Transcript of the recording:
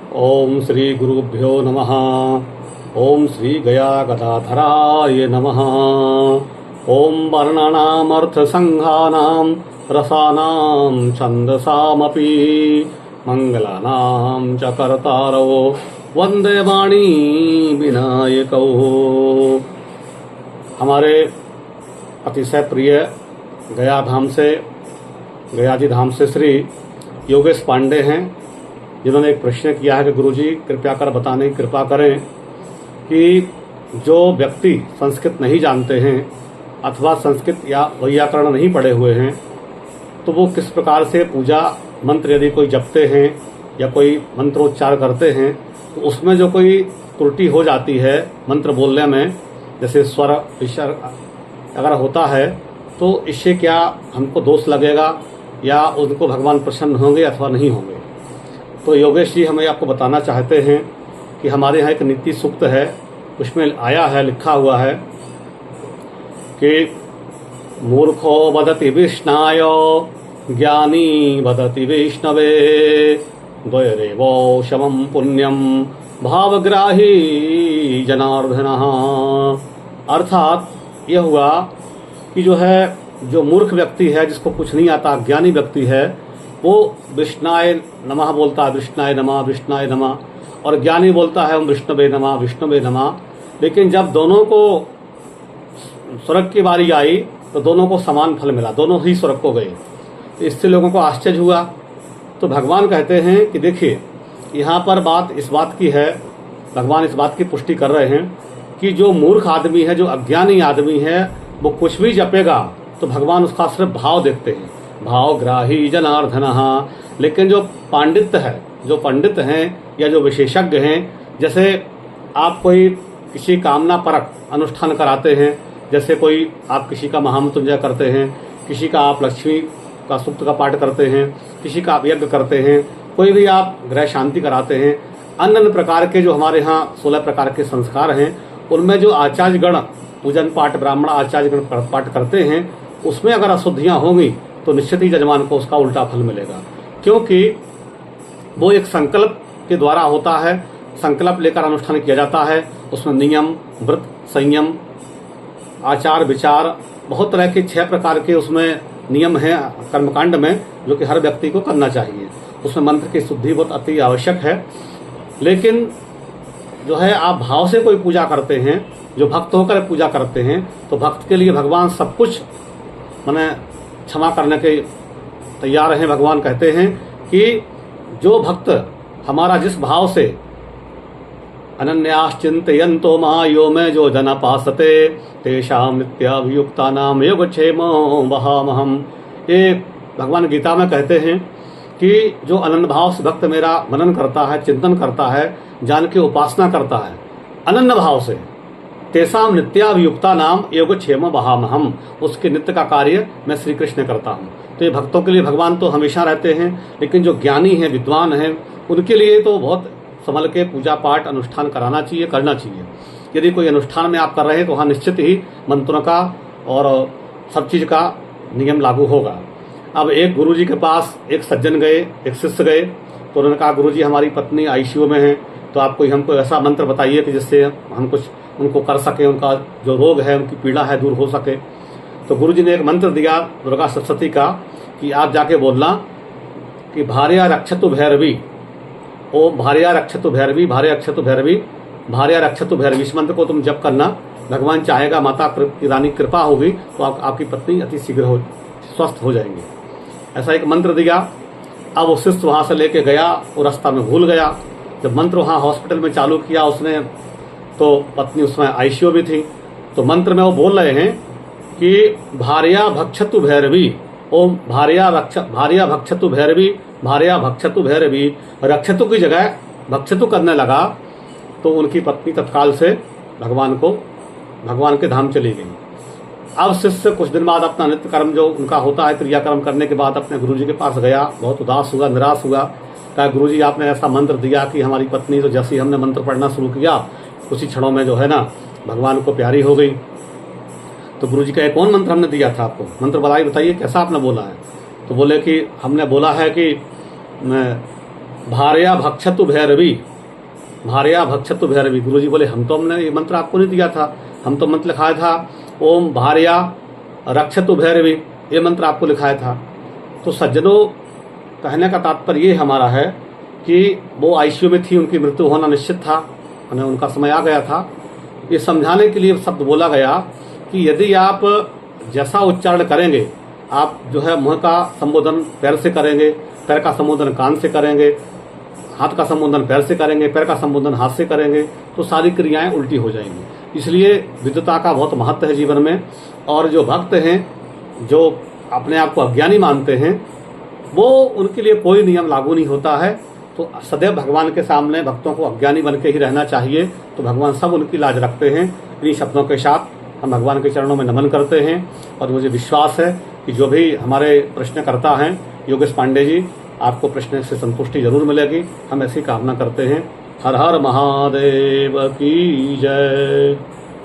ओम श्री गुरुभ्यो नमः। ओम श्री गया गदाधराय नमः। ओम वर्णानामर्थ संघानां रसानां छंदसामपि मंगलानां च कर्तारो वंदे वाणी विनायकौ। हमारे अतिशय प्रिय गयाजी धाम से श्री योगेश पांडे हैं, जिन्होंने एक प्रश्न किया है कि गुरुजी कृपया कर बताने की कृपा करें कि जो व्यक्ति संस्कृत नहीं जानते हैं अथवा संस्कृत या व्याकरण नहीं पढ़े हुए हैं तो वो किस प्रकार से पूजा मंत्र यदि कोई जपते हैं या कोई मंत्रोच्चार करते हैं तो उसमें जो कोई त्रुटि हो जाती है मंत्र बोलने में, जैसे स्वर विसर्ग अगर होता है तो इससे क्या हमको दोष लगेगा या उनको भगवान प्रसन्न होंगे अथवा नहीं होंगे। तो योगेश जी हमें आपको बताना चाहते हैं कि हमारे यहाँ एक नीति सूक्त है, उसमें आया है, लिखा हुआ है कि मूर्खो वदति विष्णाय ज्ञानी वदति विष्णवे द्वयरेवो शमं पुण्यम भावग्राही जनार्दनः। अर्थात यह हुआ कि जो मूर्ख व्यक्ति है, जिसको कुछ नहीं आता, ज्ञानी व्यक्ति है, वो विष्णाय नमः बोलता है, विष्णाय नमः विष्णाय नमः, और ज्ञानी बोलता है विष्णवे नमः विष्णवे नमः। लेकिन जब दोनों को स्वर्ग की बारी आई तो दोनों को समान फल मिला, दोनों ही स्वर्ग को गए। इससे लोगों को आश्चर्य हुआ। तो भगवान कहते हैं कि देखिए यहाँ पर बात इस बात की है, भगवान इस बात की पुष्टि कर रहे हैं कि जो मूर्ख आदमी है, जो अज्ञानी आदमी है, वो कुछ भी जपेगा तो भगवान उसका सिर्फ भाव देखते हैं, भावग्राही जनार्दनः। लेकिन जो पांडित्य है, जो पंडित हैं या जो विशेषज्ञ हैं, जैसे आप कोई किसी कामना परक अनुष्ठान कराते हैं, जैसे कोई आप किसी का महामृत्युंजय करते हैं, किसी का आप लक्ष्मी का सूक्त का पाठ करते हैं, किसी का आप यज्ञ करते हैं, कोई भी आप ग्रह शांति कराते हैं, अन्य अन्य प्रकार के जो हमारे यहाँ 16 प्रकार के संस्कार हैं, उनमें जो आचार्यगण पूजन पाठ, ब्राह्मण आचार्यगण पाठ करते हैं, उसमें अगर अशुद्धियाँ होंगी तो निश्चित ही जजमान को उसका उल्टा फल मिलेगा, क्योंकि वो एक संकल्प के द्वारा होता है, संकल्प लेकर अनुष्ठान किया जाता है। उसमें नियम, व्रत, संयम, आचार, विचार, बहुत तरह के 6 प्रकार के उसमें नियम हैं कर्मकांड में, जो कि हर व्यक्ति को करना चाहिए। उसमें मंत्र की शुद्धि बहुत अति आवश्यक है। लेकिन जो है आप भाव से कोई पूजा करते हैं, जो भक्त होकर पूजा करते हैं, तो भक्त के लिए भगवान सब कुछ माने क्षमा करने के तैयार हैं। भगवान कहते हैं कि जो भक्त हमारा जिस भाव से अनन्याश्चिन्तयन्तो मायो में जो जना पासते तेषां नित्याभियुक्तानां योगक्षेमो वहामहम्। ये भगवान गीता में कहते हैं कि जो अनन्य भाव से भक्त मेरा मनन करता है, चिंतन करता है, जान के उपासना करता है अनन्य भाव से, तेषां नित्याभियुक्तानां योगक्षेम वहामहम्, उसके नित्य का कार्य मैं श्री कृष्ण करता हूँ। तो ये भक्तों के लिए भगवान तो हमेशा रहते हैं, लेकिन जो ज्ञानी हैं, विद्वान हैं, उनके लिए तो बहुत संभल के पूजा पाठ अनुष्ठान कराना चाहिए, करना चाहिए। यदि कोई अनुष्ठान में आप कर रहे हैं तो वहाँ निश्चित ही मंत्रों का और सब चीज़ का नियम लागू होगा। अब एक गुरुजी के पास एक सज्जन गए, एक शिष्य गए, तो उन्होंने कहा गुरुजी हमारी पत्नी आईसीयू में है, तो आप कोई हमको ऐसा मंत्र बताइए कि जिससे हम कुछ उनको कर सकें, उनका जो रोग है, उनकी पीड़ा है, दूर हो सके। तो गुरुजी ने एक मंत्र दिया दुर्गा सप्तशती का कि आप जाके बोलना कि भार्या रक्षतु भैरवी, ओम भार्या रक्षतु भैरवी, भार्या रक्षतु भैरवी, भार्या रक्षतु भैरवी। इस मंत्र को तुम जप करना, भगवान चाहेगा, माता की रानी कृपा होगी तो आपकी पत्नी अति शीघ्र स्वस्थ हो जाएंगी। ऐसा एक मंत्र दिया। अब वो शिष्य वहाँ से लेके गया, वो रास्ता में भूल गया। जब मंत्र वहाँ हॉस्पिटल में चालू किया उसने, तो पत्नी उसमें आईसीयू भी थी। तो मंत्र में वो बोल रहे हैं कि भार्या भक्षतु भैरवी, ओम भार्या भक्षतु भैरवी, भार्या भक्षतु भैरवी। रक्षतु की जगह भक्षतु करने लगा तो उनकी पत्नी तत्काल से भगवान के धाम चली गई। अब शिष्य कुछ दिन बाद अपना नित्य कर्म जो उनका होता है, क्रियाक्रम करने के बाद अपने गुरुजी के पास गया, बहुत उदास हुआ, निराश हुआ। कहा गुरुजी आपने ऐसा मंत्र दिया कि हमारी पत्नी तो जैसे ही हमने मंत्र पढ़ना शुरू किया उसी क्षणों में जो है ना भगवान को प्यारी हो गई। तो गुरुजी कहे कौन मंत्र हमने दिया था आपको, मंत्र बताइए कैसा आपने बोला है। तो बोले कि हमने बोला है कि भार्या भक्षतु भैरवी, भार्या भक्षतु भैरवी। गुरु जी बोले हम तो हमने ये मंत्र आपको नहीं दिया था, हम तो मंत्र लिखाया था ओम भार्या रक्षतु भैरवी, ये मंत्र आपको लिखाया था। तो सज्जनों, कहने का तात्पर्य ये हमारा है कि वो आईसीयू में थी, उनकी मृत्यु होना निश्चित था, उन्हें उनका समय आ गया था। ये समझाने के लिए शब्द बोला गया कि यदि आप जैसा उच्चारण करेंगे, आप जो है मुंह का संबोधन पैर से करेंगे, पैर का संबोधन कान से करेंगे, हाथ का संबोधन पैर से करेंगे, पैर का संबोधन हाथ से करेंगे, तो सारी क्रियाएं उल्टी हो जाएंगी। इसलिए विद्वता का बहुत महत्व है जीवन में। और जो भक्त हैं, जो अपने आप को अज्ञानी मानते हैं, वो उनके लिए कोई नियम लागू नहीं होता है। तो सदैव भगवान के सामने भक्तों को अज्ञानी बन के ही रहना चाहिए, तो भगवान सब उनकी लाज रखते हैं। इन्हीं शब्दों के साथ हम भगवान के चरणों में नमन करते हैं। और मुझे विश्वास है कि जो भी हमारे प्रश्नकर्ता हैं योगेश पांडे जी, आपको प्रश्न से संतुष्टि जरूर मिलेगी, हम ऐसी कामना करते हैं। हर हर महादेव की जय।